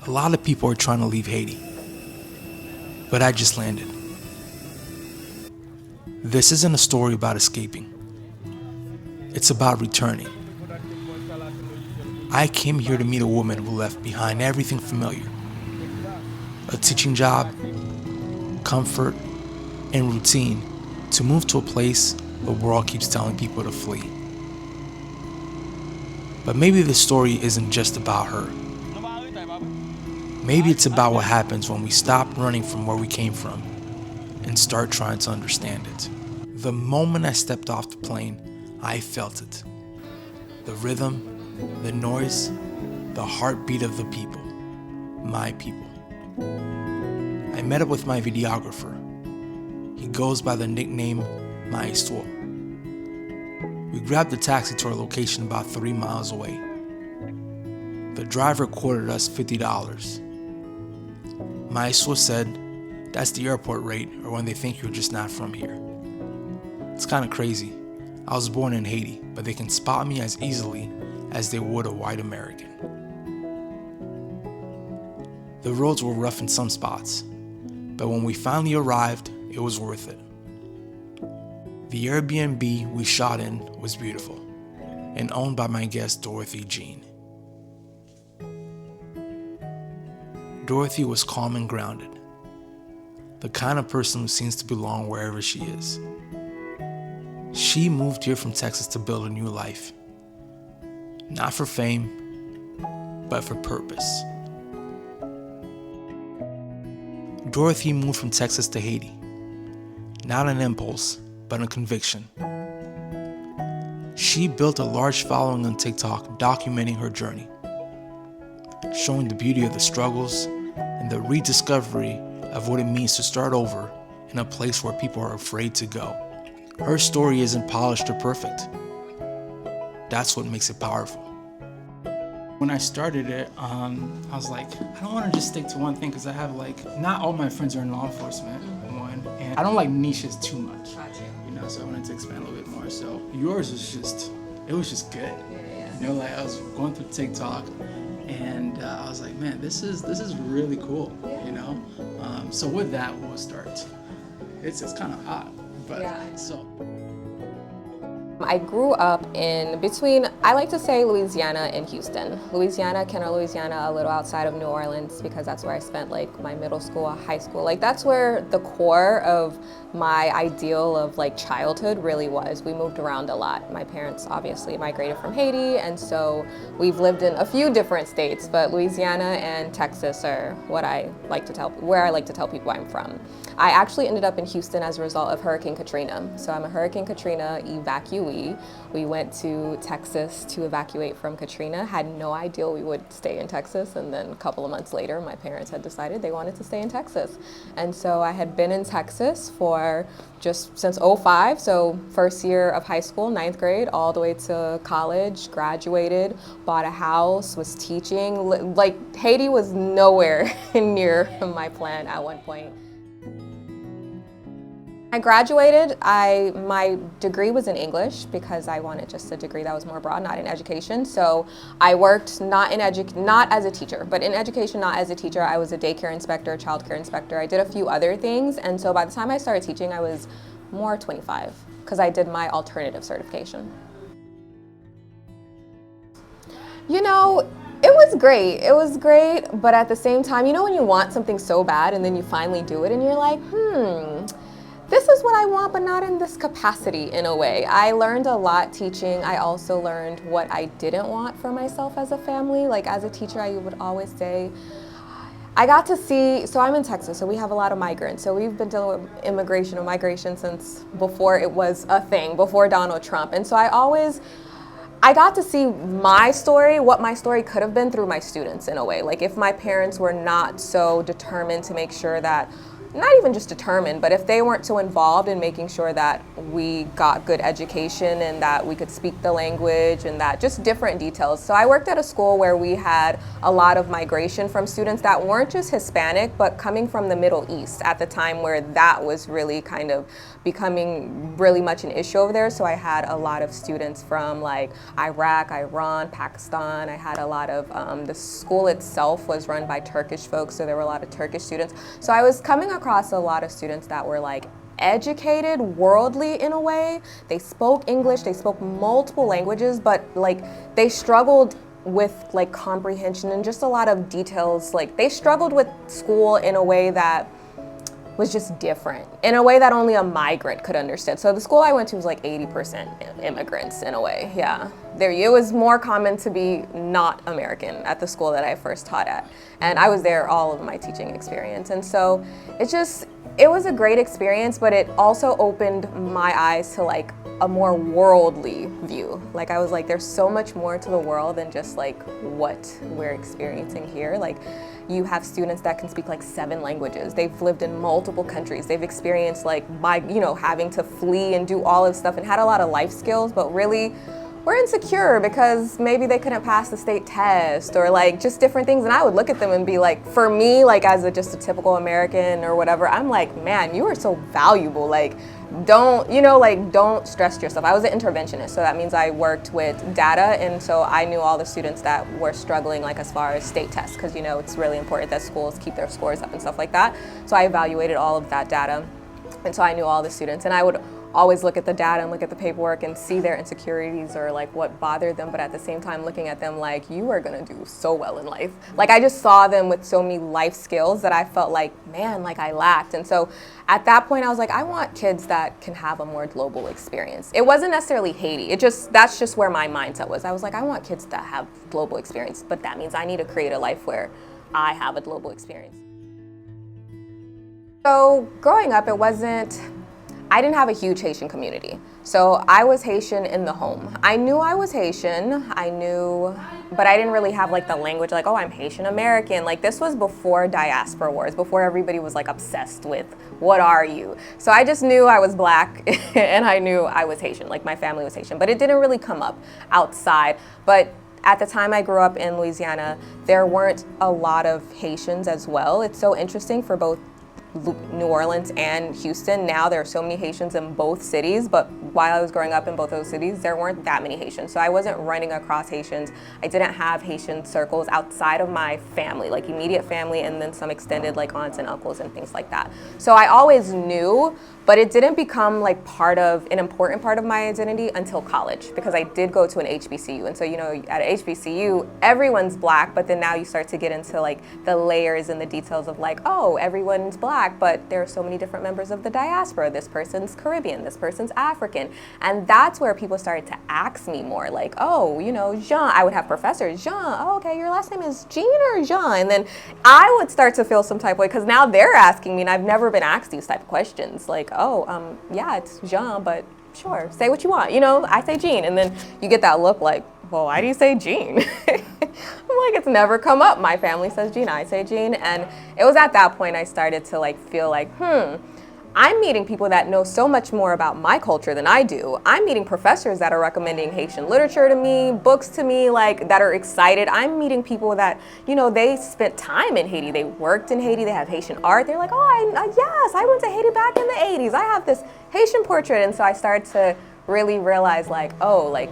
A lot of people are trying to leave Haiti, but I just landed. This isn't a story about escaping. It's about returning. I came here to meet a woman who left behind everything familiar. A teaching job, comfort, and routine to move to a place the world keeps telling people to flee. But maybe this story isn't just about her. Maybe it's about what happens when we stop running from where we came from and start trying to understand it. The moment I stepped off the plane, I felt it. The rhythm, the noise, the heartbeat of the people. My people. I met up with my videographer. He goes by the nickname Maestro. We grabbed a taxi to our location about 3 miles away. The driver quoted us $50. Maestro said, "That's the airport rate, or when they think you're just not from here." It's kind of crazy. I was born in Haiti, but they can spot me as easily as they would a white American. The roads were rough in some spots, but when we finally arrived, it was worth it. The Airbnb we shot in was beautiful and owned by my guest Dorothy Jean. Dorothy was calm and grounded, the kind of person who seems to belong wherever she is. She moved here from Texas to build a new life, not for fame, but for purpose. Dorothy moved from Texas to Haiti, not an impulse, but a conviction. She built a large following on TikTok documenting her journey, showing the beauty of the struggles and the rediscovery of what it means to start over in a place where people are afraid to go. Her story isn't polished or perfect. That's what makes it powerful. When I started it, I was like, I don't want to just stick to one thing because I have not all my friends are in law enforcement, one, and I don't like niches too much, so I wanted to expand a little bit more. So yours was just good. I was going through TikTok and I was like, man, this is really cool, So with that, we'll start. It's kind of hot, but so. I grew up in between, I like to say Louisiana and Houston. Kenner, Louisiana, a little outside of New Orleans because that's where I spent my middle school, high school. That's where the core of my ideal of childhood really was. We moved around a lot. My parents obviously migrated from Haiti, and so we've lived in a few different states, but Louisiana and Texas are where I like to tell people I'm from. I actually ended up in Houston as a result of Hurricane Katrina. So I'm a Hurricane Katrina evacuee. We went to Texas to evacuate from Katrina, had no idea we would stay in Texas, and then a couple of months later, my parents had decided they wanted to stay in Texas. And so I had been in Texas for just since '05, so first year of high school, 9th grade, all the way to college, graduated, bought a house, was teaching. Haiti was nowhere near my plan at one point. I graduated, my degree was in English because I wanted just a degree that was more broad, not in education. So I worked not as a teacher, but in education, not as a teacher. I was a daycare inspector, childcare inspector. I did a few other things. And so by the time I started teaching, I was more 25 because I did my alternative certification. It was great. It was great, but at the same time, when you want something so bad and then you finally do it and you're like, this is what I want, but not in this capacity in a way. I learned a lot teaching. I also learned what I didn't want for myself as a family. As a teacher, I would always say, I got to see, so I'm in Texas, so we have a lot of migrants. So we've been dealing with immigration or migration since before it was a thing, before Donald Trump. And so I got to see my story, what my story could have been through my students in a way. If my parents were not so determined to make sure that not even just determined, but if they weren't so involved in making sure that we got good education and that we could speak the language and that just different details. So I worked at a school where we had a lot of migration from students that weren't just Hispanic, but coming from the Middle East at the time where that was really kind of becoming really much an issue over there. So I had a lot of students from like Iraq, Iran, Pakistan. I had a lot of, the school itself was run by Turkish folks, so there were a lot of Turkish students. So I was coming across a lot of students that were like educated, worldly in a way. They spoke English, they spoke multiple languages, but like they struggled with like comprehension and just a lot of details. Like they struggled with school in a way that was just different, in a way that only a migrant could understand. So the school I went to was like 80% immigrants in a way, yeah. It was more common to be not American at the school that I first taught at. And I was there all of my teaching experience. And so it was a great experience, but it also opened my eyes to like a more worldly view. Like I was like, there's so much more to the world than just like what we're experiencing here. Like you have students that can speak like 7 languages. They've lived in multiple countries. They've experienced like having to flee and do all of stuff and had a lot of life skills, but really we're insecure because maybe they couldn't pass the state test or like just different things. And I would look at them and be like, for me, like as just a typical American or whatever, I'm like, man, you are so valuable. Like, don't stress yourself. I was an interventionist, so that means I worked with data, and so I knew all the students that were struggling like as far as state tests, because it's really important that schools keep their scores up and stuff like that. So I evaluated all of that data, and so I knew all the students, and I would always look at the data and look at the paperwork and see their insecurities or like what bothered them, but at the same time looking at them like, you are gonna do so well in life. Like I just saw them with so many life skills that I felt like, man, like I lacked. And so at that point I was like, I want kids that can have a more global experience. It wasn't necessarily Haiti, that's just where my mindset was. I was like, I want kids that have global experience, but that means I need to create a life where I have a global experience. So growing up, I didn't have a huge Haitian community. So I was Haitian in the home. I knew I was Haitian, but I didn't really have like the language like, oh, I'm Haitian-American. Like this was before diaspora wars, before everybody was like obsessed with what are you? So I just knew I was Black and I knew I was Haitian, like my family was Haitian, but it didn't really come up outside. But at the time I grew up in Louisiana, there weren't a lot of Haitians as well. It's so interesting for both New Orleans and Houston. Now there are so many Haitians in both cities, but while I was growing up in both those cities, there weren't that many Haitians. So I wasn't running across Haitians. I didn't have Haitian circles outside of my family, like immediate family, and then some extended like aunts and uncles and things like that. So I always knew, but it didn't become like an important part of my identity until college, because I did go to an HBCU. And so, at an HBCU, everyone's Black, but then now you start to get into like the layers and the details of like, oh, everyone's Black, but there are so many different members of the diaspora. This person's Caribbean, this person's African. And that's where people started to ask me more like, oh, Jean. I would have professors, Jean, oh, okay, your last name is Jean or Jean? And then I would start to feel some type of way, because now they're asking me, and I've never been asked these type of questions. Like, oh, yeah, it's Jean, but sure, say what you want. I say Jean. And then you get that look like, well, why do you say Jean? I'm like, it's never come up. My family says Jean, I say Jean. And it was at that point I started to like feel like, I'm meeting people that know so much more about my culture than I do. I'm meeting professors that are recommending Haitian literature to me, books to me, like that are excited. I'm meeting people that, they spent time in Haiti. They worked in Haiti. They have Haitian art. They're like, oh, yes, I went to Haiti back in the 80s. I have this Haitian portrait. And so I started to really realize like, oh, like,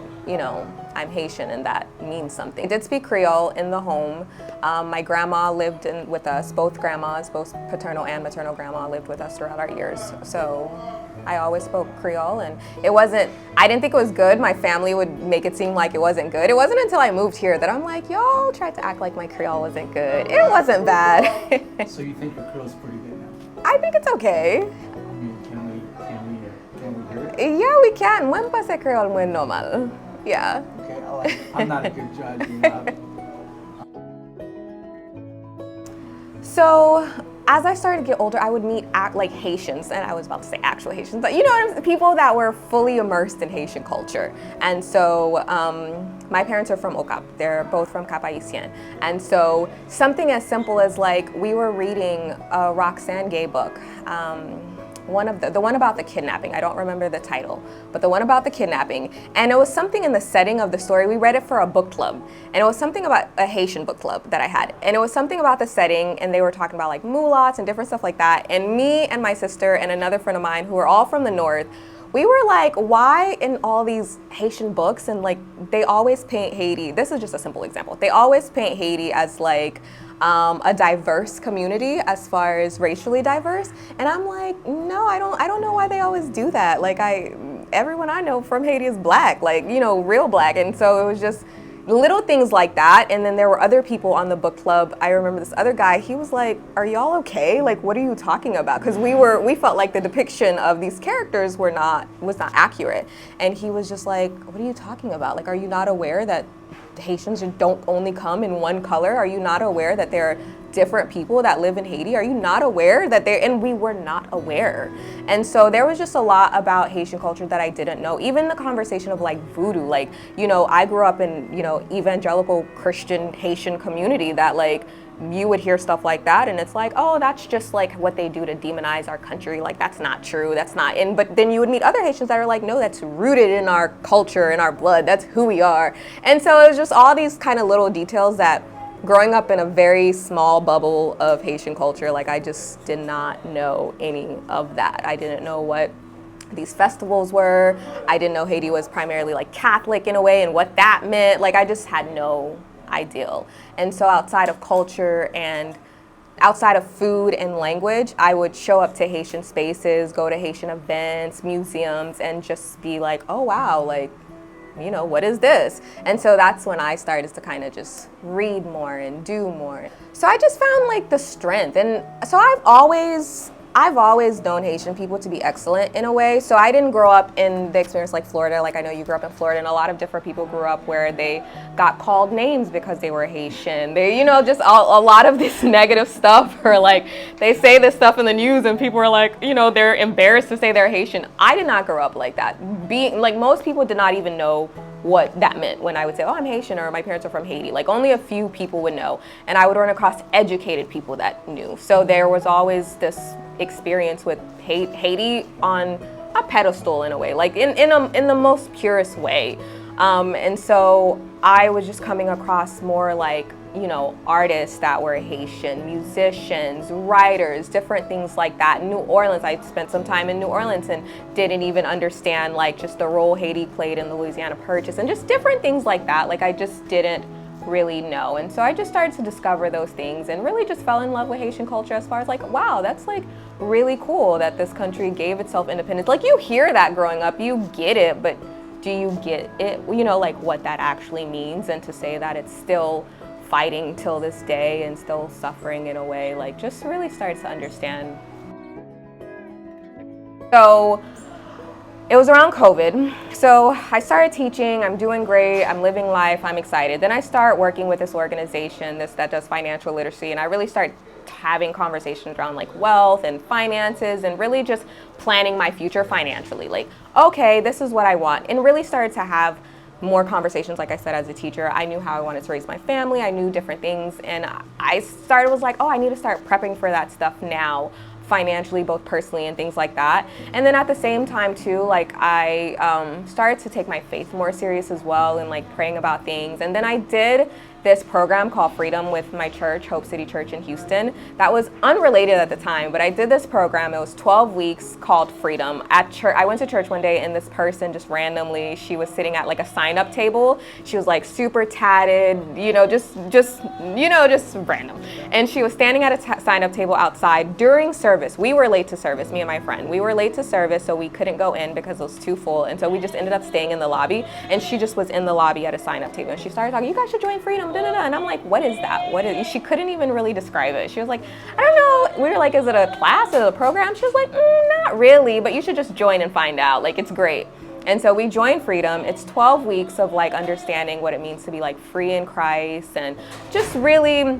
I'm Haitian and that means something. I did speak Creole in the home. My grandma lived with us, both grandmas, both paternal and maternal grandma lived with us throughout our years. So I always spoke Creole, and I didn't think it was good. My family would make it seem like it wasn't good. It wasn't until I moved here that I'm like, y'all tried to act like my Creole wasn't good. It wasn't bad. So you think your Creole's pretty good now? I think it's okay. I mean, can we hear it? Yeah, we can. Mwen pase Creole mwen normal. Yeah. Okay, I'm not a good judge. So as I started to get older, I would meet like Haitians, and I was about to say actual Haitians, but you know what I'm saying? People that were fully immersed in Haitian culture. And so my parents are from Okap. They're both from Cap-Haïtien. And so something as simple as like, we were reading a Roxane Gay book. The one about the kidnapping. I don't remember the title, but the one about the kidnapping. And it was something in the setting of the story. We read it for a book club, and it was something about a Haitian book club that I had. And it was something about the setting, and they were talking about like mulots and different stuff like that. And me and my sister and another friend of mine who were all from the north, we were like, why in all these Haitian books, and like they always paint Haiti, this is just a simple example, they always paint Haiti as like a diverse community as far as racially diverse. And I'm like, no, I don't know why they always do that. Like everyone I know from Haiti is black, like, you know, real black. And so it was just little things like that. And then there were other people on the book club. I remember this other guy, he was like, are y'all okay? Like, what are you talking about? Because we felt like the depiction of these characters was not accurate. And he was just like, what are you talking about? Like, are you not aware that Haitians don't only come in one color? Are you not aware that there are different people that live in Haiti? Are you not aware that and we were not aware. And so there was just a lot about Haitian culture that I didn't know. Even the conversation of like voodoo, like, you know, I grew up in, you know, evangelical Christian Haitian community that like, you would hear stuff like that and it's like, oh, that's just like what they do to demonize our country. Like, that's not true, that's not, but then you would meet other Haitians that are like, no, that's rooted in our culture, in our blood, that's who we are. And so it was just all these kind of little details that growing up in a very small bubble of Haitian culture, like I just did not know any of that. I didn't know what these festivals were. I didn't know Haiti was primarily like Catholic in a way and what that meant. Like I just had no ideal. And so outside of culture and outside of food and language, I would show up to Haitian spaces, go to Haitian events, museums, and just be like, oh wow, like, you know, what is this? And so that's when I started to kind of just read more and do more. So I just found like the strength. And so I've always known Haitian people to be excellent in a way. So I didn't grow up in the experience like Florida. Like I know you grew up in Florida, and a lot of different people grew up where they got called names because they were Haitian. They, you know, just a lot of this negative stuff, or like they say this stuff in the news and people are like, you know, they're embarrassed to say they're Haitian. I did not grow up like that. Being like, most people did not even know what that meant when I would say, oh, I'm Haitian, or my parents are from Haiti. Like only a few people would know. And I would run across educated people that knew. So there was always this experience with Haiti on a pedestal in a way, like in the most purest way. And so I was just coming across more like, you know, artists that were Haitian, musicians, writers, different things like that. New Orleans, I spent some time in New Orleans and didn't even understand like just the role Haiti played in the Louisiana Purchase and just different things like that. Like I just didn't really know. And so I just started to discover those things and really just fell in love with Haitian culture as far as like, wow, that's like really cool that this country gave itself independence. Like you hear that growing up, you get it, but do you get it, you know, like what that actually means, and to say that it's still fighting till this day and still suffering in a way, like just really started to understand. So it was around COVID. So I started teaching, I'm doing great, I'm living life, I'm excited. Then I start working with this organization that does financial literacy, and I really start having conversations around like wealth and finances and really just planning my future financially. Like, okay, this is what I want. And really started to have more conversations. Like I said, as a teacher, I knew how I wanted to raise my family. I knew different things. And I was like, oh, I need to start prepping for that stuff now, financially, both personally and things like that. And then at the same time too, like I started to take my faith more serious as well, and like praying about things. And then I did this program called Freedom with my church, Hope City Church in Houston. That was unrelated at the time, but I did this program. It was 12 weeks called Freedom. At church, I went to church one day and this person just randomly, she was sitting at like a sign-up table. She was like super tatted, you know, just random. And she was standing at a sign-up table outside during service. We were late to service, me and my friend. We were late to service, so we couldn't go in because it was too full. And so we just ended up staying in the lobby, and she just was in the lobby at a sign-up table. And she started talking, you guys should join Freedom. And I'm like, what is that? She couldn't even really describe it. She was like, I don't know. We were like, is it a class, is it a program? She was like, not really, but you should just join and find out. Like, it's great. And so we joined Freedom. It's 12 weeks of like understanding what it means to be like free in Christ, and just really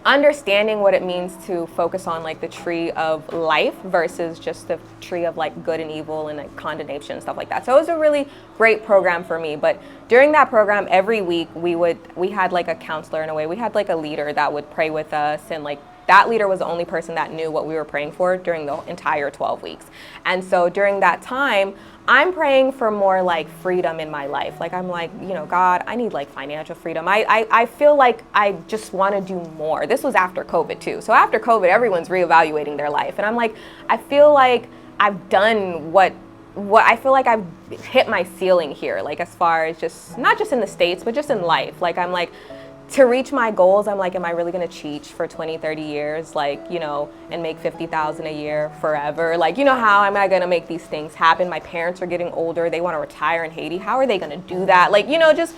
understanding what it means to focus on like the tree of life versus just the tree of like good and evil and like condemnation and stuff like that. So it was a really great program for me. But during that program, every week we had like a counselor in a way. We had like a leader that would pray with us, and like that leader was the only person that knew what we were praying for during the entire 12 weeks. And so during that time, I'm praying for more like freedom in my life. Like I'm like, you know, God, I need like financial freedom. I feel like I just want to do more. This was after COVID too. So after COVID, everyone's reevaluating their life. And I'm like, I feel like I've done what I feel like I've hit my ceiling here. Like as far as just, not just in the States, but just in life. Like I'm like, to reach my goals, I'm like, am I really gonna teach for 20, 30 years, like, you know, and make $50,000 a year forever? Like, you know, how am I gonna make these things happen? My parents are getting older, they wanna retire in Haiti. How are they gonna do that? Like, you know, just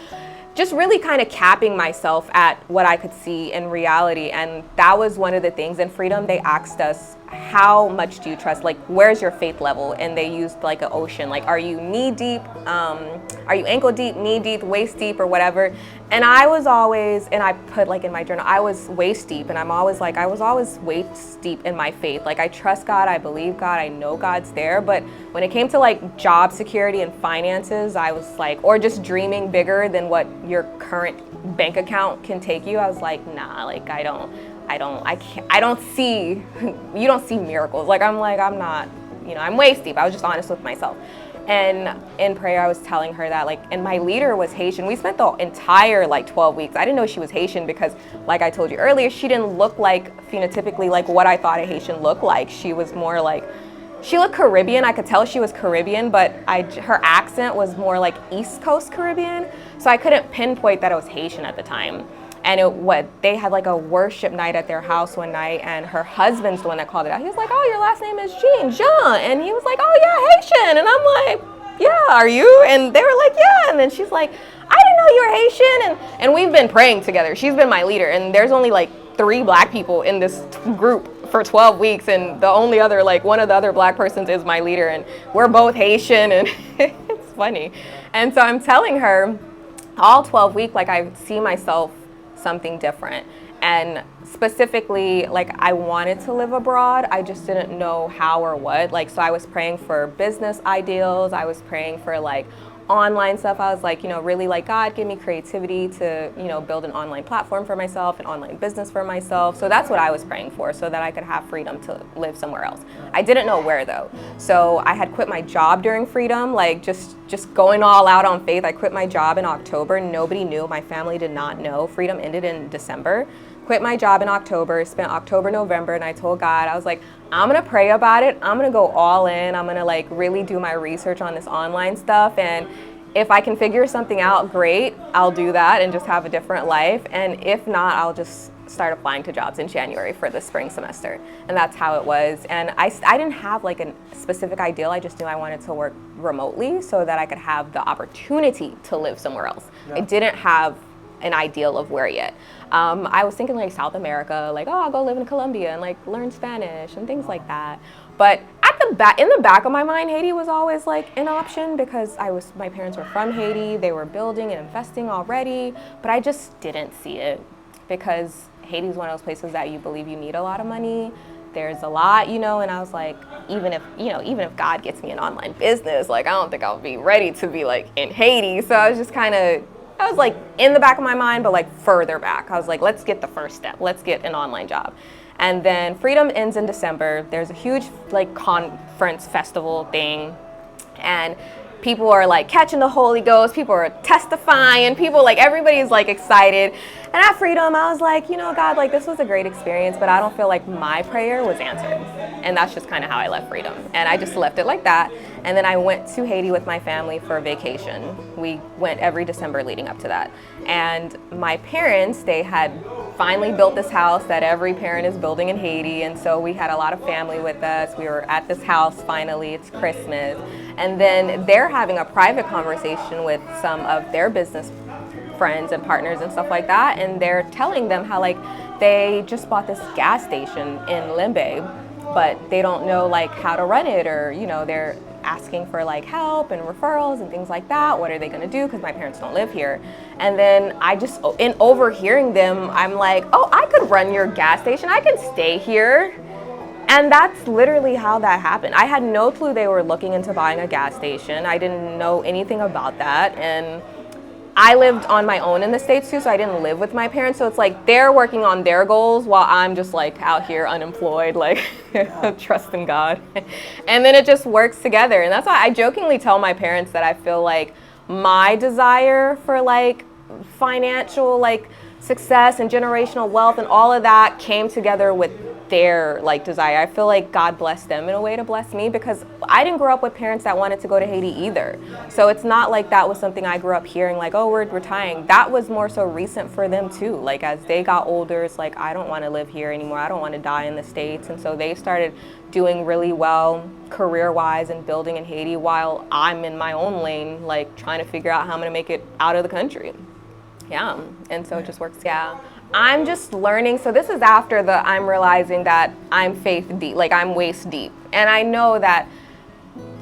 really kind of capping myself at what I could see in reality. And that was one of the things in Freedom. They asked us, how much do you trust? Like, where's your faith level? And they used like an ocean. Like, are you knee deep? Are you ankle deep, knee deep, waist deep, or whatever? And I was always, and I put like in my journal, I was waist deep. And I'm always like, I was always waist deep in my faith. Like, I trust God, I believe God, I know God's there. But when it came to like job security and finances, I was like, or just dreaming bigger than what your current bank account can take you, I was like, nah, like I don't see, you don't see miracles. Like I'm not, you know, I'm waist deep. I was just honest with myself. And in prayer, I was telling her that, like, and my leader was Haitian. We spent the entire like 12 weeks. I didn't know she was Haitian because, like I told you earlier, she didn't look like phenotypically like what I thought a Haitian looked like. She was more like, she looked Caribbean. I could tell she was Caribbean, but her accent was more like East Coast Caribbean. So I couldn't pinpoint that it was Haitian at the time. And they had like a worship night at their house one night, and her husband's the one that called it out. He was like, oh, your last name is Jean. And he was like, oh yeah, Haitian. And I'm like, yeah, are you? And they were like, yeah. And then she's like, I didn't know you were Haitian. And we've been praying together. She's been my leader. And there's only like 3 Black people in this group for 12 weeks. And the only other, like one of the other Black persons is my leader. And we're both Haitian. And it's funny. And so I'm telling her all 12 weeks, like I see myself something different. And specifically, like I wanted to live abroad, I just didn't know how or what. Like, so I was praying for business ideals, I was praying for like online stuff. I was like, you know, really like, God, give me creativity to, you know, build an online platform for myself, an online business for myself. So that's what I was praying for, so that I could have freedom to live somewhere else. I didn't know where though. So I had quit my job during Freedom, like just going all out on faith. I quit my job in October. Nobody knew. My family did not know. Freedom ended in December. Quit my job in October, spent October, November, and I told God, I was like, I'm gonna pray about it. I'm gonna go all in. I'm gonna like really do my research on this online stuff. And if I can figure something out, great, I'll do that and just have a different life. And if not, I'll just start applying to jobs in January for the spring semester. And that's how it was. And I didn't have like a specific ideal. I just knew I wanted to work remotely so that I could have the opportunity to live somewhere else. Yeah. I didn't have an ideal of where yet. I was thinking like South America, like, oh, I'll go live in Colombia and like learn Spanish and things like that. But in the back of my mind, Haiti was always like an option because my parents were from Haiti. They were building and investing already, but I just didn't see it because Haiti is one of those places that you believe you need a lot of money. There's a lot, you know, and I was like, even if God gets me an online business, like I don't think I'll be ready to be like in Haiti. So I was like in the back of my mind, but like further back. I was like, let's get the first step. Let's get an online job. And then Freedom ends in December. There's a huge like conference festival thing. And people are like catching the Holy Ghost. People are testifying. People like, everybody's like excited. And at Freedom, I was like, you know, God, like this was a great experience, but I don't feel like my prayer was answered. And that's just kind of how I left Freedom. And I just left it like that. And then I went to Haiti with my family for a vacation. We went every December leading up to that. And my parents, they had finally built this house that every parent is building in Haiti. And so we had a lot of family with us. We were at this house finally, it's Christmas. And then they're having a private conversation with some of their business friends and partners and stuff like that. And they're telling them how like they just bought this gas station in Limbe, but they don't know like how to run it, or, you know, asking for like help and referrals and things like that. What are they gonna do? Because my parents don't live here. And then I just, in overhearing them, I'm like, oh, I could run your gas station. I can stay here. And that's literally how that happened. I had no clue they were looking into buying a gas station. I didn't know anything about that. And I lived on my own in the States too, so I didn't live with my parents. So it's like they're working on their goals while I'm just like out here unemployed, like trust in God. And then it just works together. And that's why I jokingly tell my parents that I feel like my desire for like financial like success and generational wealth and all of that came together with their like desire. I feel like God blessed them in a way to bless me, because I didn't grow up with parents that wanted to go to Haiti either. So it's not like that was something I grew up hearing like, oh, we're retiring. That was more so recent for them too. Like as they got older, it's like, I don't want to live here anymore. I don't want to die in the States. And so they started doing really well career-wise and building in Haiti while I'm in my own lane, like trying to figure out how I'm going to make it out of the country. Yeah, and so it just works, yeah. I'm just learning, so this is after I'm realizing that I'm faith deep, like I'm waist deep. And I know that,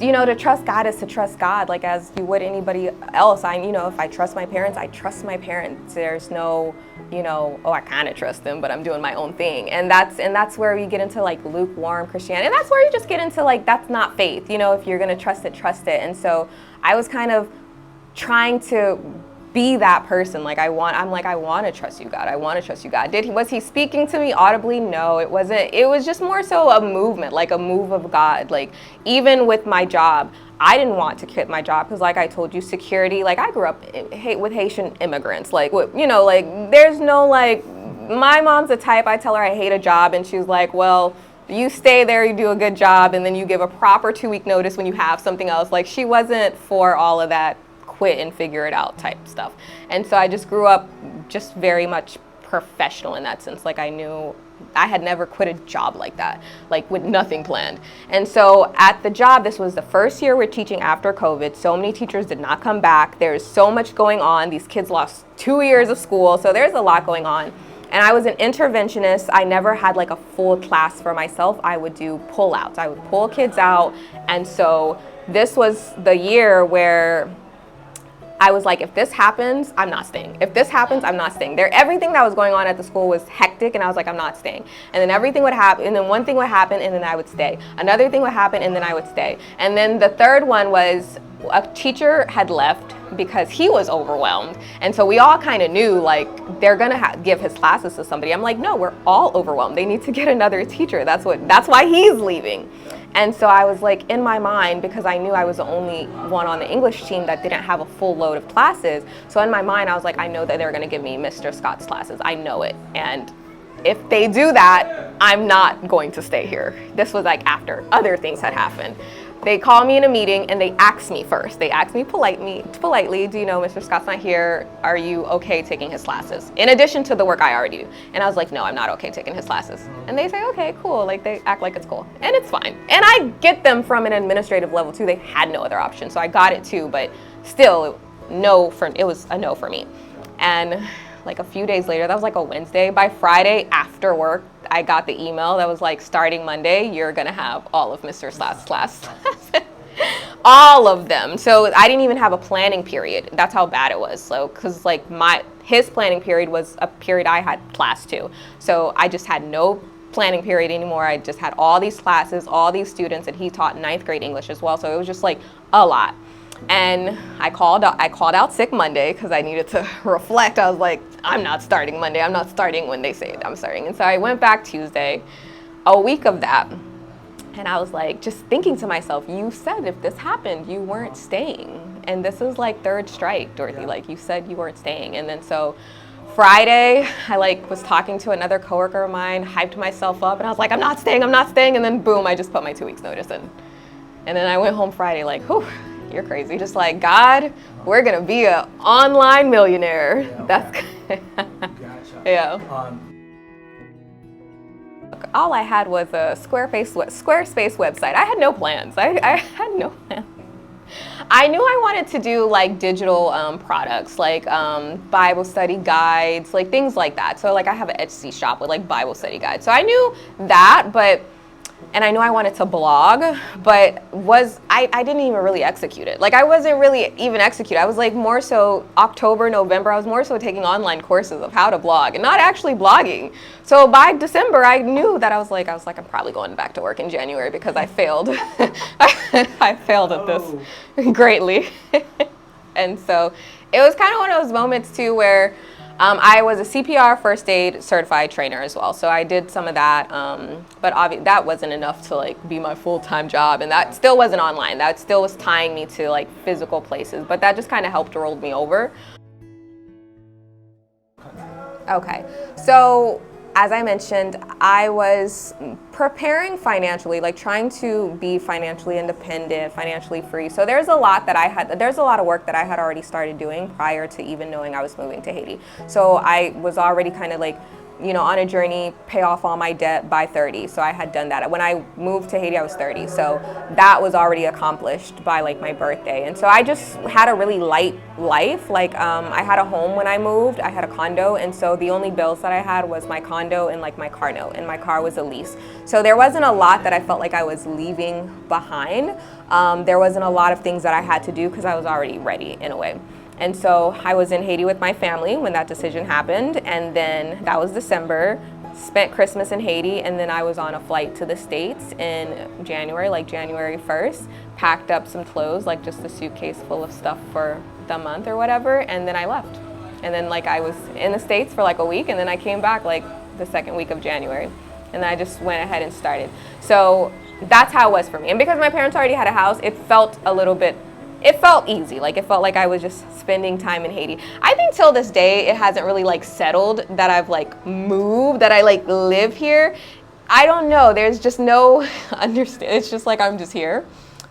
you know, to trust God is to trust God, like as you would anybody else. If I trust my parents, I trust my parents. There's no, oh, I kind of trust them, but I'm doing my own thing. And that's where you get into like lukewarm Christianity. And that's where you just get into like, that's not faith. If you're gonna trust it, trust it. And so I was kind of trying to be that person. I want to trust you, God. I want to trust you, God. Was he speaking to me audibly? No, it wasn't. It was just more so a movement, like a move of God. Like even with my job, I didn't want to quit my job because like I told you, security, like I grew up with Haitian immigrants. There's no my mom's the type, I tell her I hate a job and she's like, well, you stay there, you do a good job, and then you give a proper 2-week notice when you have something else. Like she wasn't for all of that quit and figure it out type stuff. And so I just grew up just very much professional in that sense. Like I knew I had never quit a job like that, like with nothing planned. And so at the job, this was the first year we're teaching after COVID. So many teachers did not come back. There's so much going on. These kids lost 2 years of school. So there's a lot going on. And I was an interventionist. I never had like a full class for myself. I would do pull-outs. I would pull kids out. And so this was the year where I was like, if this happens, I'm not staying. If this happens, I'm not staying. Everything that was going on at the school was hectic, and I was like, I'm not staying. And then everything would happen, and then one thing would happen, and then I would stay. Another thing would happen, and then I would stay. And then the third one was a teacher had left because he was overwhelmed. And so we all kind of knew like they're gonna give his classes to somebody. I'm like, no, we're all overwhelmed. They need to get another teacher. That's why he's leaving. And so I was like in my mind, because I knew I was the only one on the English team that didn't have a full load of classes. So in my mind, I was like, I know that they're gonna give me Mr. Scott's classes. I know it. And if they do that, I'm not going to stay here. This was like after other things had happened. They call me in a meeting and they ask me first. They ask me politely, do you know Mr. Scott's not here? Are you okay taking his classes? In addition to the work I already do. And I was like, no, I'm not okay taking his classes. And they say, okay, cool. Like they act like it's cool. And it's fine. And I get them from an administrative level too. They had no other option. So I got it too, but still it was a no for me. And like a few days later, that was like a Wednesday, by Friday after work, I got the email that was like, starting Monday, you're gonna have all of Mr. Slatt's classes. All of them. So I didn't even have a planning period. That's how bad it was. So, cause like his planning period was a period I had class too. So I just had no planning period anymore. I just had all these classes, all these students, and he taught 9th grade English as well. So it was just like a lot. And I called out sick Monday because I needed to reflect. I was like, I'm not starting Monday. I'm not starting when they say I'm starting. And so I went back Tuesday, a week of that. And I was like, just thinking to myself, you said if this happened, you weren't staying. And this is like 3rd strike, Dorothy. Like you said you weren't staying. And then so Friday, I was talking to another coworker of mine, hyped myself up, and I was like, I'm not staying. And then boom, I just put my 2 weeks notice in. And then I went home Friday like, whew. You're crazy. Just like, God, we're going to be an online millionaire. Yeah, That's gotcha. Yeah. All I had was a Squarespace website. I had no plans. I had no plans. I knew I wanted to do like digital products, like Bible study guides, like things like that. So like I have an Etsy shop with like Bible study guides. So I knew that, but and I knew I wanted to blog, but I didn't even really execute it. Like I wasn't really even execute. I was like more so October, November, I was more so taking online courses of how to blog and not actually blogging. So by December, I knew that I was like, I'm probably going back to work in January because I failed. I failed at this greatly. And so it was kind of one of those moments too where I was a CPR first aid certified trainer as well, so I did some of that, but obviously that wasn't enough to like be my full-time job, and that still wasn't online. That still was tying me to like physical places, but that just kind of helped roll me over. Okay, so as I mentioned, I was preparing financially, like trying to be financially independent, financially free. So there's a lot of work that I had already started doing prior to even knowing I was moving to Haiti. So I was already kind of like, you know, on a journey, pay off all my debt by 30. So I had done that. When I moved to Haiti, I was 30. So that was already accomplished by like my birthday. And so I just had a really light life. Like I had a home when I moved, I had a condo. And so the only bills that I had was my condo and like my car note, and my car was a lease. So there wasn't a lot that I felt like I was leaving behind. There wasn't a lot of things that I had to do because I was already ready in a way. And so I was in Haiti with my family when that decision happened, and then that was December, spent Christmas in Haiti, and then I was on a flight to the States in January, like January 1st, packed up some clothes, like just a suitcase full of stuff for the month or whatever, and then I left. And then like I was in the States for like a week, and then I came back like the second week of January, and then I just went ahead and started. So that's how it was for me. And because my parents already had a house, it felt easy. Like it felt like I was just spending time in Haiti. I think till this day, it hasn't really like settled that I've like moved, that I like live here. I don't know. There's just no understand. It's just like I'm just here.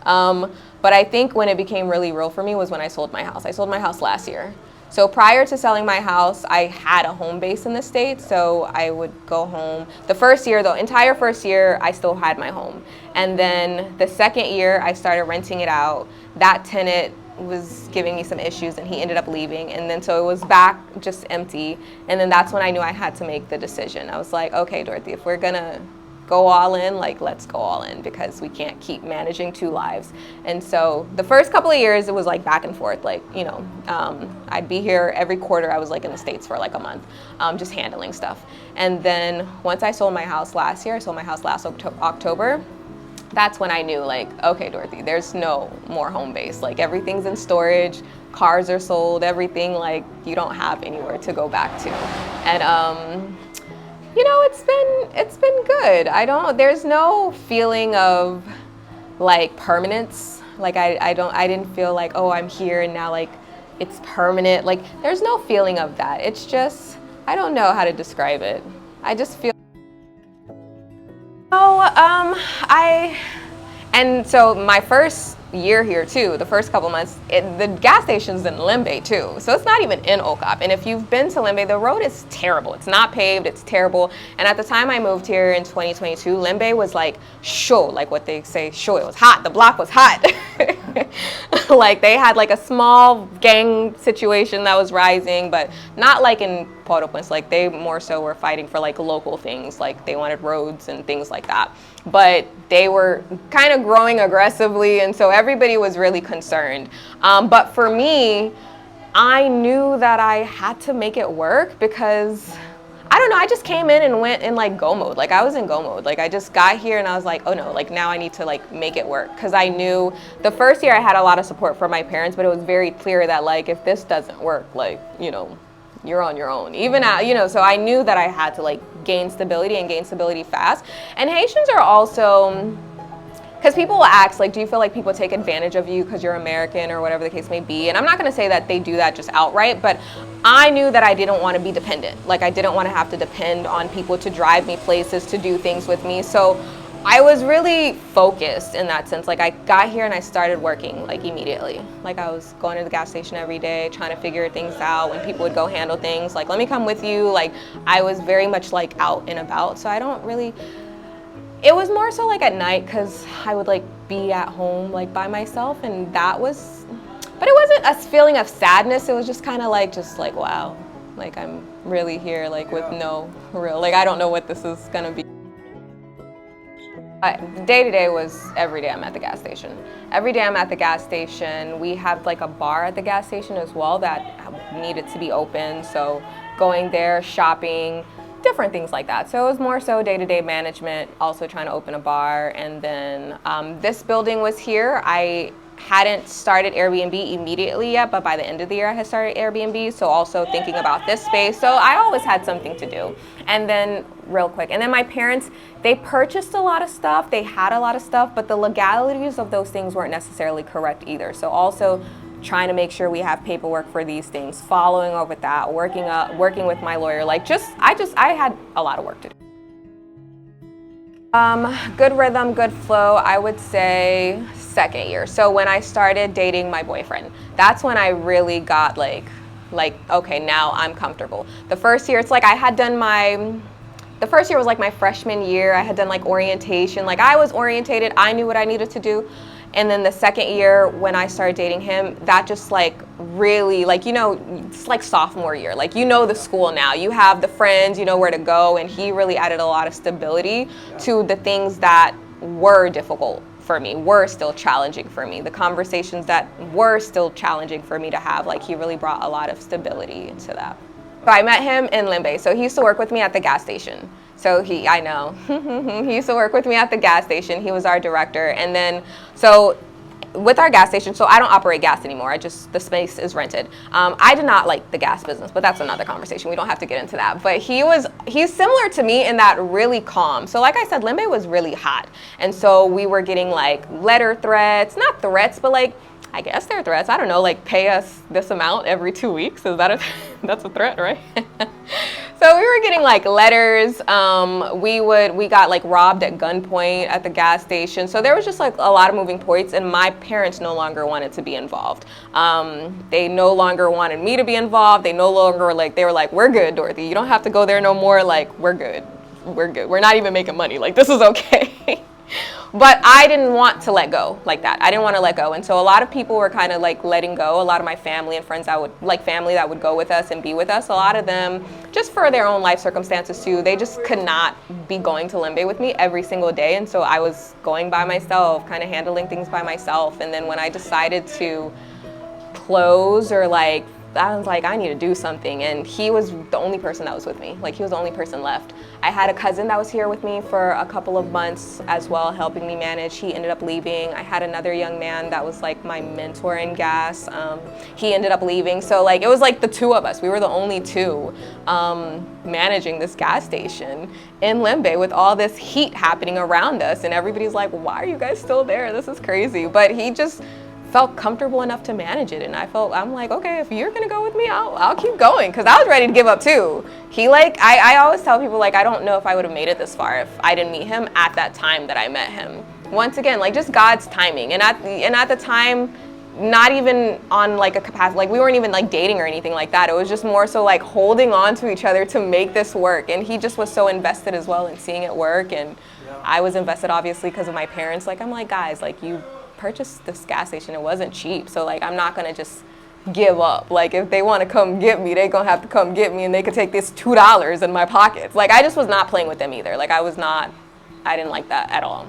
But I think when it became really real for me was when I sold my house. I sold my house last year. So prior to selling my house, I had a home base in the States, so I would go home. The first year, the entire first year, I still had my home. And then the second year, I started renting it out. That tenant was giving me some issues, and he ended up leaving. And then so it was back just empty. And then that's when I knew I had to make the decision. I was like, okay, Dorothy, if we're gonna go all in, like let's go all in, because we can't keep managing two lives. And so the first couple of years it was like back and forth, like, you know, I'd be here every quarter. I was like in the States for like a month, just handling stuff. And then once I sold my house last year, I sold my house last October, that's when I knew like, okay, Dorothy, there's no more home base. Like everything's in storage, cars are sold, everything, like you don't have anywhere to go back to. And you know, it's been good. There's no feeling of like permanence. Like I didn't feel like, oh, I'm here and now like it's permanent. Like there's no feeling of that. It's just, I don't know how to describe it. I just feel, and so my first year here too, the first couple months, the gas station's in Limbe too. So it's not even in Okap. And if you've been to Limbe, the road is terrible. It's not paved, it's terrible. And at the time I moved here in 2022, Limbe was like chaud, like what they say, chaud. It was hot, the block was hot. Like they had like a small gang situation that was rising, but not like in Port-au-Prince. Like they more so were fighting for like local things, like they wanted roads and things like that. But they were kind of growing aggressively, and so everybody was really concerned. But for me, I knew that I had to make it work because, I don't know, I just came in and went in like go mode. Like I was in go mode. Like I just got here and I was like, oh no, like now I need to like make it work. Because I knew the first year I had a lot of support from my parents, but it was very clear that like if this doesn't work, like, you know, you're on your own. Even at, you know, so I knew that I had to like gain stability and gain stability fast. And Haitians are also, because people will ask, like, do you feel like people take advantage of you because you're American or whatever the case may be? And I'm not going to say that they do that just outright, but I knew that I didn't want to be dependent. Like, I didn't want to have to depend on people to drive me places, to do things with me. So I was really focused in that sense. Like I got here and I started working like immediately. Like I was going to the gas station every day, trying to figure things out. When people would go handle things, like, let me come with you. Like I was very much like out and about. So I don't really, it was more so like at night because I would like be at home like by myself, and that was, but it wasn't a feeling of sadness. It was just kind of like, wow, like I'm really here like with no real, like I don't know what this is gonna be. Day to day was every day I'm at the gas station. Every day I'm at the gas station. We have like a bar at the gas station as well that needed to be open. So going there, shopping, different things like that. So it was more so day-to-day management, also trying to open a bar. And then this building was here. I hadn't started Airbnb immediately yet, but by the end of the year I had started Airbnb, so also thinking about this space. So I always had something to do. And then real quick, and then my parents, they purchased a lot of stuff, they had a lot of stuff, but the legalities of those things weren't necessarily correct either. So also trying to make sure we have paperwork for these things, following up with that, working with my lawyer, like I had a lot of work to do. Good rhythm, good flow, I would say second year. So when I started dating my boyfriend, that's when I really got like, okay, now I'm comfortable. The first year, it's like I had done the first year was like my freshman year. I had done like orientation, like I was orientated, I knew what I needed to do. And then the second year when I started dating him, that just like really, like, you know, it's like sophomore year. Like, you know the school now, you have the friends, you know where to go, and he really added a lot of stability to the things that were difficult for me, were still challenging for me. The conversations that were still challenging for me to have, like he really brought a lot of stability into that. So I met him in Limbe. So he used to work with me at the gas station. So I know, he used to work with me at the gas station. He was our director. And then, so with our gas station, so I don't operate gas anymore. The space is rented. I did not like the gas business, but that's another conversation. We don't have to get into that. But he's similar to me in that really calm. So like I said, Limbe was really hot. And so we were getting like letter threats, not threats, but like, I guess they're threats. I don't know, like pay us this amount every 2 weeks. Is that that's a threat, right? So we were getting like letters. We got like robbed at gunpoint at the gas station. So there was just like a lot of moving points, and my parents no longer wanted to be involved. They no longer wanted me to be involved. They no longer they were like, we're good, Dorothy. You don't have to go there no more. Like, we're good. We're good. We're not even making money. Like, this is okay. But I didn't want to let go like that. I didn't want to let go. And so a lot of people were kind of like letting go. A lot of my family and friends family that would go with us and be with us, a lot of them, just for their own life circumstances too, they just could not be going to Limbe with me every single day. And so I was going by myself, kind of handling things by myself. And then when I decided to close or I was like, I need to do something. And he was the only person that was with me. Like, he was the only person left. I had a cousin that was here with me for a couple of months as well, helping me manage. He ended up leaving. I had another young man that was like my mentor in gas. He ended up leaving. So like, it was like the two of us. We were the only two managing this gas station in Limbe with all this heat happening around us. And everybody's like, why are you guys still there? This is crazy. But he just felt comfortable enough to manage it, and I'm like, okay, if you're gonna go with me, I'll keep going, because I was ready to give up too. I always tell people, like, I don't know if I would have made it this far if I didn't meet him at that time that I met him. Once again, like, just God's timing. And at the time, not even on like a capacity, like we weren't even like dating or anything like that. It was just more so like holding on to each other to make this work. And he just was so invested as well in seeing it work, and I was invested obviously because of my parents. Like, I'm like, guys, like, you purchased this gas station, it wasn't cheap, so like, I'm not gonna just give up. Like, if they want to come get me, they gonna have to come get me, and they could take this $2 in my pockets. Like, I just was not playing with them either. Like, I didn't like that at all.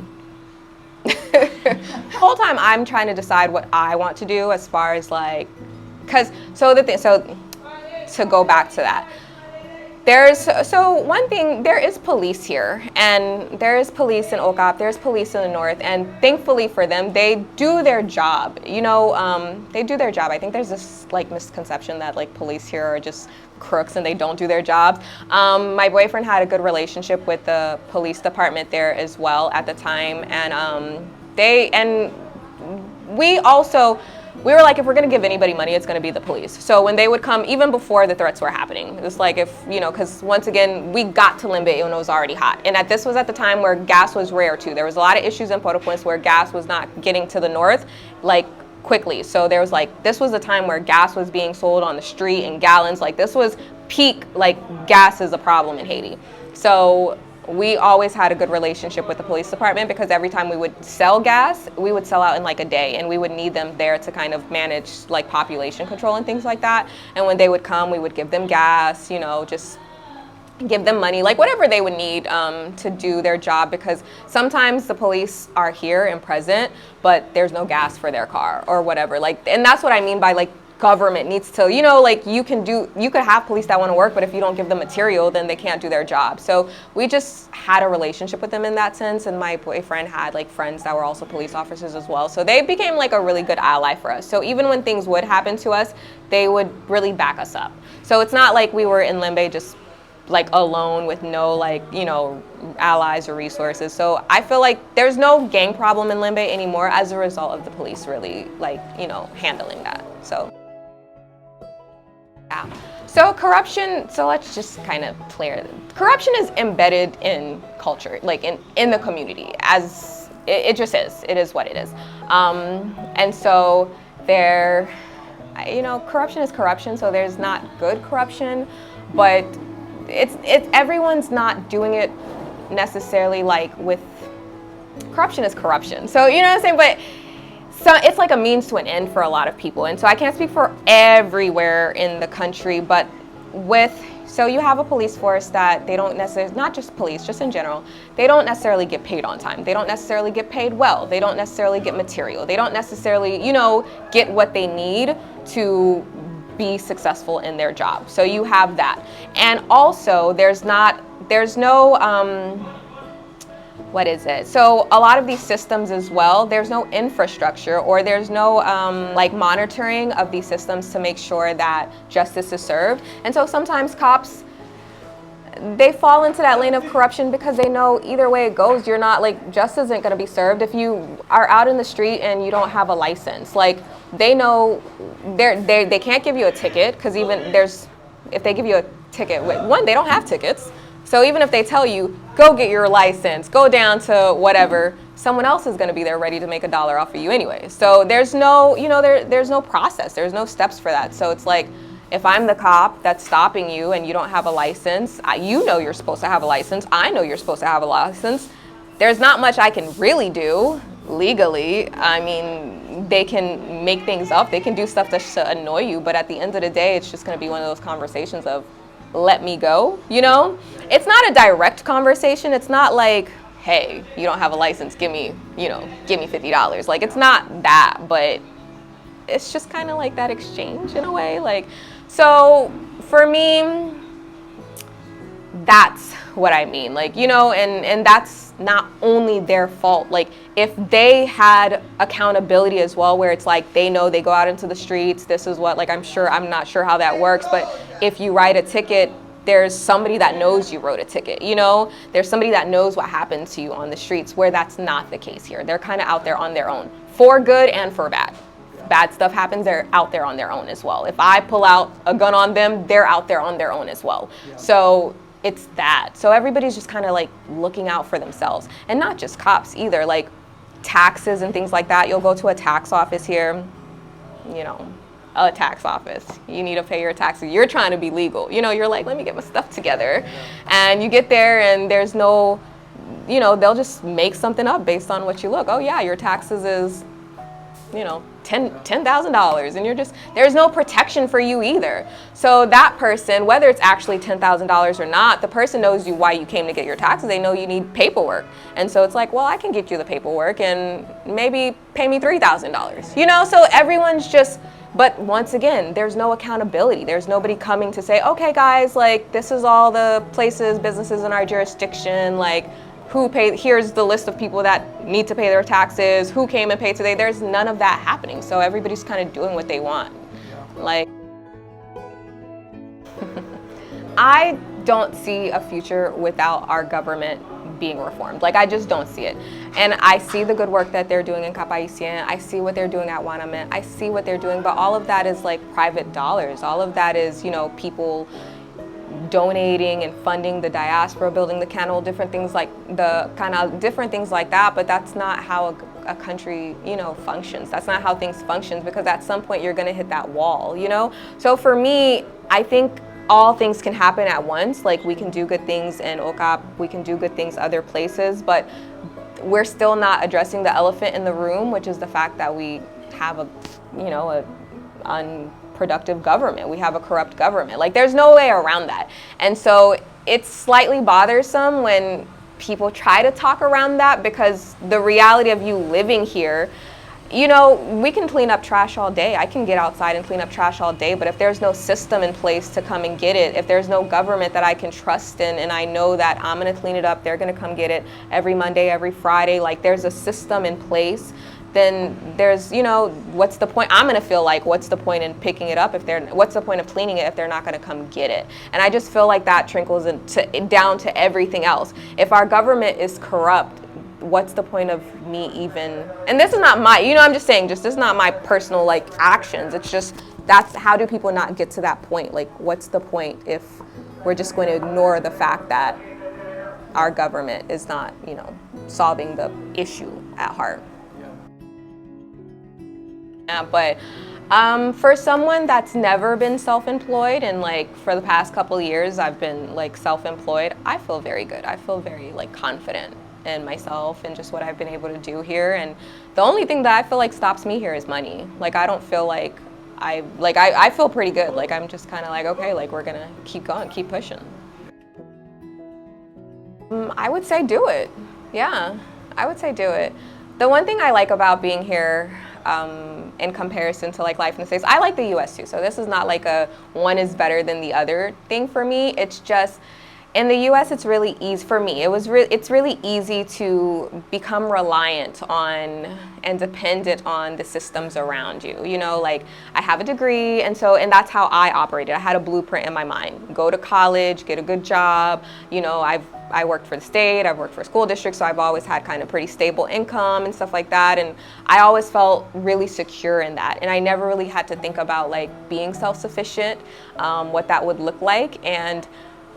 The whole time I'm trying to decide what I want to do as far as like, so to go back to that, one thing, there is police here, and there is police in Okap, there's police in the north, and thankfully for them, they do their job. You know, they do their job. I think there's this like misconception that like police here are just crooks and they don't do their jobs. My boyfriend had a good relationship with the police department there as well at the time, and we were like, if we're gonna give anybody money, it's gonna be the police. So when they would come, even before the threats were happening, it was like, if, you know, because once again, we got to Limbe when it was already hot. And this was at the time where gas was rare too. There was a lot of issues in Port-au-Prince where gas was not getting to the north, like, quickly. So there was like, this was a time where gas was being sold on the street in gallons. Like, this was peak, like, gas is a problem in Haiti. So we always had a good relationship with the police department, because every time we would sell gas, we would sell out in like a day, and we would need them there to kind of manage like population control and things like that. And when they would come, we would give them gas, you know, just give them money, like whatever they would need to do their job, because sometimes the police are here and present, but there's no gas for their car or whatever. Like, and that's what I mean by like government needs to, you know, like you could have police that want to work, but if you don't give them material, then they can't do their job. So we just had a relationship with them in that sense, and my boyfriend had like friends that were also police officers as well. So they became like a really good ally for us. So even when things would happen to us, they would really back us up. So it's not like we were in Limbe just like alone with no like, you know, allies or resources. So I feel like there's no gang problem in Limbe anymore as a result of the police really like, you know, handling that. So yeah. So corruption, so let's just kind of clear it. Corruption is embedded in culture, like in the community, as it just is. It is what it is. And so there, you know, corruption is corruption, so there's not good corruption, but it's everyone's not doing it necessarily like with, corruption is corruption. So, you know what I'm saying? But so it's like a means to an end for a lot of people. And so I can't speak for everywhere in the country, but so you have a police force that they don't necessarily, not just police, just in general, they don't necessarily get paid on time. They don't necessarily get paid well. They don't necessarily get material. They don't necessarily, you know, get what they need to be successful in their job. So you have that. And also there's no, what is it? So a lot of these systems as well, there's no infrastructure or there's no like monitoring of these systems to make sure that justice is served. And so sometimes cops, they fall into that lane of corruption because they know either way it goes, you're not like, justice isn't gonna be served if you are out in the street and you don't have a license. Like they know they can't give you a ticket, because even if they give you a ticket, one, they don't have tickets. So even if they tell you, go get your license, go down to whatever, someone else is gonna be there ready to make $1 off of you anyway. So there's no, you know, there's no process, there's no steps for that. So it's like, if I'm the cop that's stopping you and you don't have a license, you know you're supposed to have a license, I know you're supposed to have a license, there's not much I can really do legally. I mean, they can make things up, they can do stuff to annoy you, but at the end of the day, it's just gonna be one of those conversations of, let me go, you know? It's not a direct conversation. It's not like, hey, you don't have a license, give me $50. Like, it's not that, but it's just kind of like that exchange in a way. Like, so for me, that's what I mean. Like, you know, and that's not only their fault. Like, if they had accountability as well, where it's like they know they go out into the streets, this is what, like, I'm not sure how that works, but if you write a ticket, there's somebody that knows you wrote a ticket, you know? There's somebody that knows what happened to you on the streets, where that's not the case here. They're kind of out there on their own, for good and for bad. Bad stuff happens, they're out there on their own as well. If I pull out a gun on them, they're out there on their own as well. So it's that. So everybody's just kind of like looking out for themselves, and not just cops either, like taxes and things like that. You'll go to a tax office here, you know, a tax office. You need to pay your taxes. You're trying to be legal. You know, you're like, let me get my stuff together. And you get there and there's no, you know, they'll just make something up based on what you look. Oh yeah, your taxes is, you know, $10,000, and you're just, there's no protection for you either. So that person, whether it's actually $10,000 or not, the person knows you why you came to get your taxes. They know you need paperwork. And so it's like, well, I can get you the paperwork and maybe pay me $3,000, you know? So everyone's just, but once again, there's no accountability. There's nobody coming to say, okay guys, like this is all the places, businesses in our jurisdiction, like who paid, here's the list of people that need to pay their taxes, who came and paid today. There's none of that happening. So everybody's kind of doing what they want. Like, I don't see a future without our government being reformed. Like, I just don't see it. And I see the good work that they're doing in Cap-Haïtien. I see what they're doing at Wanamint. I see what they're doing, but all of that is like private dollars. All of that is, you know, people donating and funding the diaspora, building the canal, different things like different things like that. But that's not how a country, you know, functions. That's not how things function, because at some point you're going to hit that wall, you know? So for me, I think all things can happen at once. Like, we can do good things in OCAP, we can do good things other places, but we're still not addressing the elephant in the room, which is the fact that we have a, you know, a unproductive government. We have a corrupt government. Like, there's no way around that. And so it's slightly bothersome when people try to talk around that, because the reality of you living here, you know, we can clean up trash all day. I can get outside and clean up trash all day, but if there's no system in place to come and get it, if there's no government that I can trust in, and I know that I'm gonna clean it up, they're gonna come get it every Monday, every Friday, like there's a system in place, then there's, you know, what's the point? I'm gonna feel like, what's the point in picking it up what's the point of cleaning it if they're not gonna come get it? And I just feel like that trickles down to everything else. If our government is corrupt, what's the point of me even, and this is not my, you know, I'm just saying, just this is not my personal like actions, it's just, that's, how do people not get to that point? Like, what's the point if we're just going to ignore the fact that our government is not, you know, solving the issue at heart? But for someone that's never been self-employed, and like for the past couple of years I've been like self-employed, I feel very good. I feel very like confident in myself and just what I've been able to do here. And the only thing that I feel like stops me here is money. Like, I don't feel like I feel pretty good. Like, I'm just kind of like, okay, like we're gonna keep going, keep pushing. I would say do it. Yeah, I would say do it. The one thing I like about being here, in comparison to like life in the States, I like the US too. So this is not like a one is better than the other thing for me. It's just, in the US, it's really easy for me. It's really easy to become reliant on and dependent on the systems around you. You know, like I have a degree, and that's how I operated. I had a blueprint in my mind. Go to college, get a good job. You know, I worked for the state, I've worked for a school district, so I've always had kind of pretty stable income and stuff like that. And I always felt really secure in that. And I never really had to think about like being self-sufficient, what that would look like. And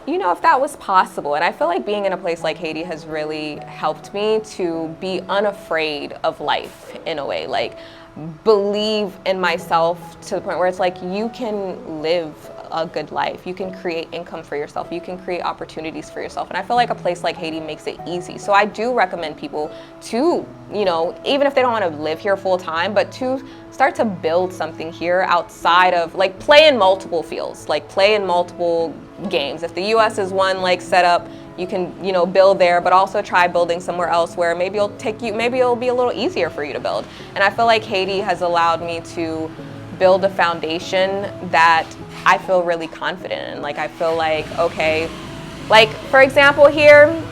you know, if that was possible. And I feel like being in a place like Haiti has really helped me to be unafraid of life in a way, like believe in myself to the point where it's like you can live a good life, you can create income for yourself, you can create opportunities for yourself. And I feel like a place like Haiti makes it easy. So I do recommend people to, you know, even if they don't want to live here full time, but to start to build something here outside of, like, play in multiple fields, like play in multiple games. If the US is one like setup, you can, you know, build there, but also try building somewhere else where maybe it'll be a little easier for you to build. And I feel like Haiti has allowed me to build a foundation that I feel really confident in. Like, I feel like, okay, like for example here,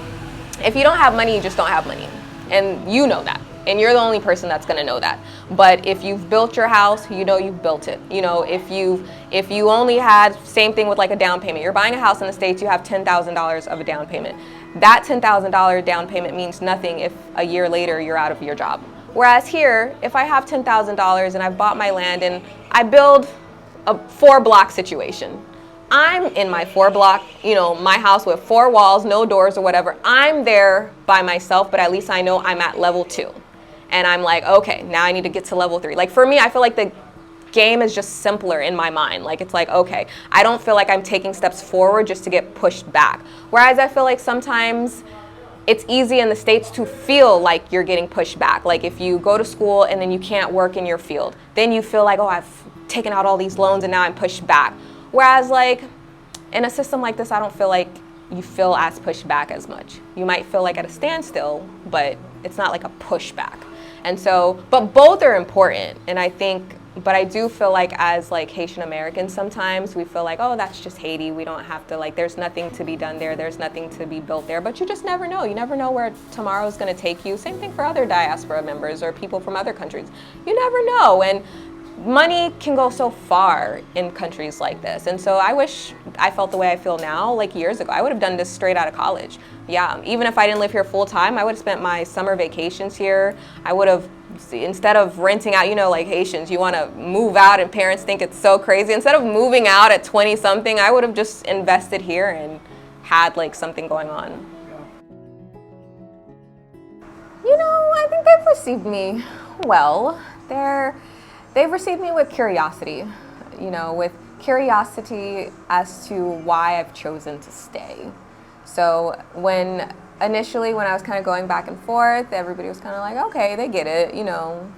if you don't have money, you just don't have money. And you know that. And you're the only person that's gonna know that. But if you've built your house, you know you've built it. You know, if you only had, same thing with like a down payment. You're buying a house in the States, you have $10,000 of a down payment. That $10,000 down payment means nothing if a year later you're out of your job. Whereas here, if I have $10,000 and I've bought my land and I build a 4-block situation, I'm in my 4-block, you know, my house with 4 walls, no doors or whatever. I'm there by myself, but at least I know I'm at level 2. And I'm like, okay, now I need to get to level 3. Like for me, I feel like the game is just simpler in my mind. Like it's like, okay, I don't feel like I'm taking steps forward just to get pushed back. Whereas I feel like sometimes it's easy in the States to feel like you're getting pushed back. Like if you go to school and then you can't work in your field, then you feel like, oh, I've taken out all these loans and now I'm pushed back. Whereas like in a system like this, I don't feel like you feel as pushed back as much. You might feel like at a standstill, but it's not like a pushback. And so, but both are important. And I think, but I do feel like as like Haitian Americans, sometimes we feel like, oh, that's just Haiti. We don't have to, like, there's nothing to be done there. There's nothing to be built there. But you just never know. You never know where tomorrow's going to take you. Same thing for other diaspora members or people from other countries. You never know. And money can go so far in countries like this. And so I wish I felt the way I feel now, like years ago. I would have done this straight out of college. Yeah, even if I didn't live here full time, I would have spent my summer vacations here. I would have, instead of renting out, you know, like Haitians, you want to move out and parents think it's so crazy. Instead of moving out at 20 something, I would have just invested here and had like something going on. You know, I think they've received me well. They've received me with curiosity, you know, with curiosity as to why I've chosen to stay. So initially when I was kind of going back and forth, everybody was kind of like, okay, they get it, you know,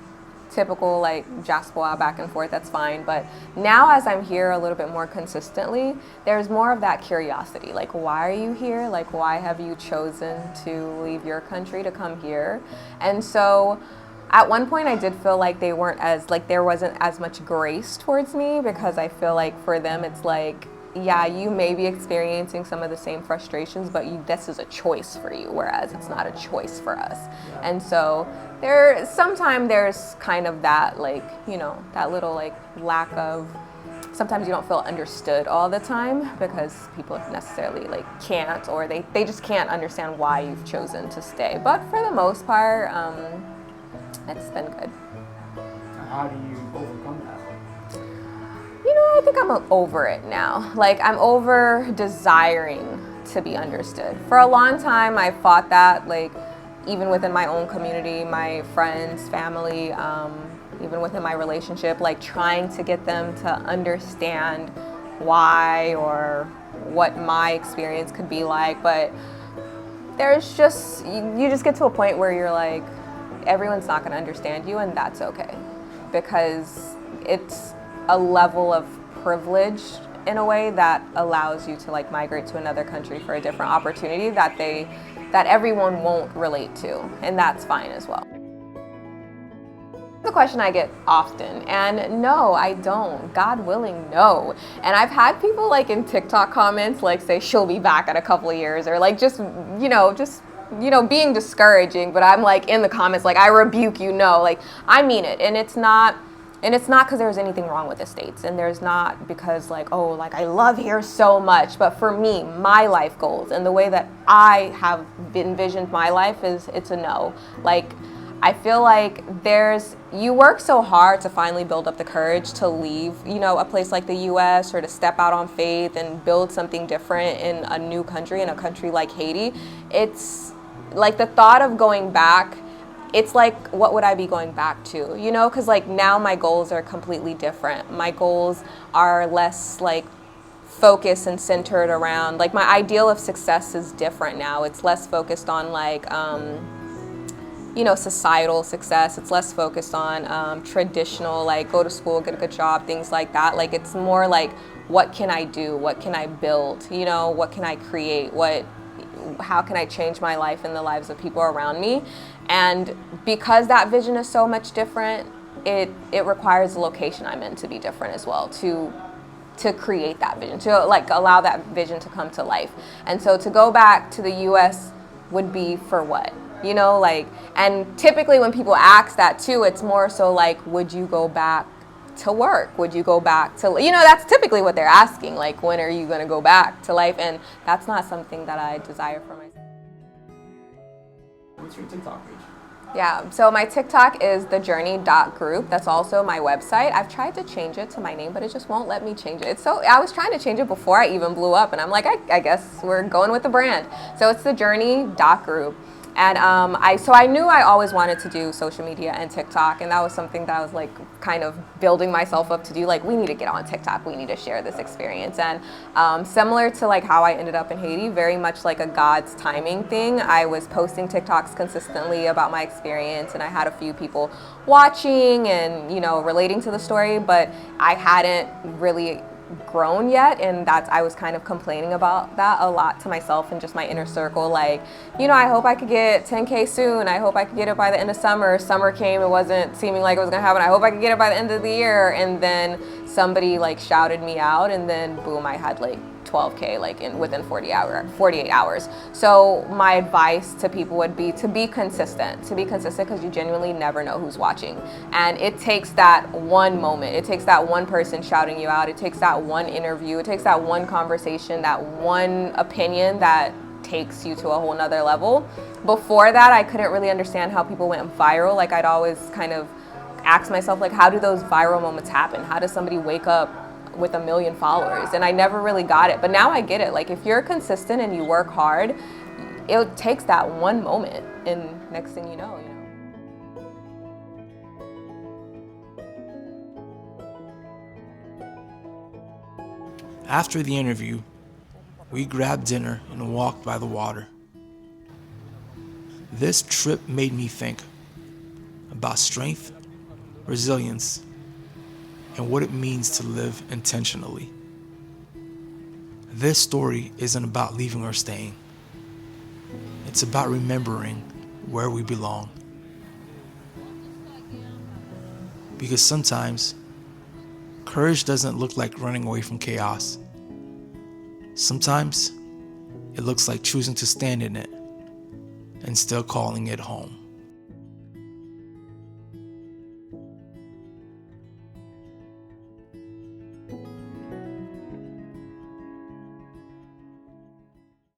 typical like Jaspoa back and forth, that's fine. But now as I'm here a little bit more consistently, there's more of that curiosity. Like, why are you here? Like, why have you chosen to leave your country to come here? And so at one point I did feel like there wasn't as much grace towards me, because I feel like for them it's like, yeah, you may be experiencing some of the same frustrations, but this is a choice for you, whereas it's not a choice for us. And so sometimes there's kind of that, like, you know, that little like lack of, sometimes you don't feel understood all the time because people necessarily like can't, or they just can't understand why you've chosen to stay. But for the most part, it's been good. How do you overcome that? You know, I think I'm over it now. Like, I'm over desiring to be understood. For a long time, I fought that, like, even within my own community, my friends, family, even within my relationship, like trying to get them to understand why or what my experience could be like. But there's just, you just get to a point where you're like, everyone's not going to understand you, and that's okay, because it's a level of privilege in a way that allows you to like migrate to another country for a different opportunity that everyone won't relate to, and that's fine as well. The question I get often, and no, I don't. God willing, no. And I've had people like in TikTok comments like say she'll be back in a couple of years, or like just being discouraging, but I'm like in the comments like, I rebuke you, no, like I mean it. And it's not because there's anything wrong with the States, and there's not because like, oh, like I love here so much. But for me, my life goals and the way that I have envisioned my life is, it's a no. Like, I feel like you work so hard to finally build up the courage to leave, a place like the US, or to step out on faith and build something different in a new country, in a country like Haiti. It's like the thought of going back, it's like, what would I be going back to? Because like now my goals are completely different. My goals are less like focused and centered around, like my ideal of success is different now. It's less focused on like, societal success. It's less focused on traditional, like go to school, get a good job, things like that. Like it's more like, what can I do? What can I build? What can I create? How can I change my life and the lives of people around me? And because that vision is so much different, it requires the location I'm in to be different as well, to create that vision, to like allow that vision to come to life. And so to go back to the US would be for what? And typically when people ask that too, it's more so like, would you go back to work? Would you go back to, that's typically what they're asking, like, when are you going to go back to life? And that's not something that I desire for myself. What's your TikTok page? Yeah, so my TikTok is thejourney.group. That's also my website. I've tried to change it to my name, but it just won't let me change it. I was trying to change it before I even blew up, and I'm like, I guess we're going with the brand. So it's thejourney.group. And I knew I always wanted to do social media and TikTok, and that was something that I was like kind of building myself up to do. Like, we need to get on TikTok, we need to share this experience. And similar to like how I ended up in Haiti, very much like a God's timing thing. I was posting TikToks consistently about my experience, and I had a few people watching and relating to the story, but I hadn't really grown yet, and I was kind of complaining about that a lot to myself and just my inner circle, like, I hope I could get 10K soon, I hope I could get it by the end of summer. Summer came, it wasn't seeming like it was gonna happen. I hope I could get it by the end of the year. And then somebody like shouted me out, and then boom, I had like 12K like within 48 hours. So my advice to people would be to be consistent because you genuinely never know who's watching. And it takes that one moment, it takes that one person shouting you out, it takes that one interview, it takes that one conversation, that one opinion that takes you to a whole nother level. Before that, I couldn't really understand how people went viral. Like, I'd always kind of ask myself, like, how do those viral moments happen? How does somebody wake up with 1 million followers? And I never really got it, but now I get it. Like, if you're consistent and you work hard, it takes that one moment, and next thing you know. After the interview, we grabbed dinner and walked by the water. This trip made me think about strength resilience, and what it means to live intentionally. This story isn't about leaving or staying. It's about remembering where we belong. Because sometimes, courage doesn't look like running away from chaos. Sometimes, it looks like choosing to stand in it and still calling it home.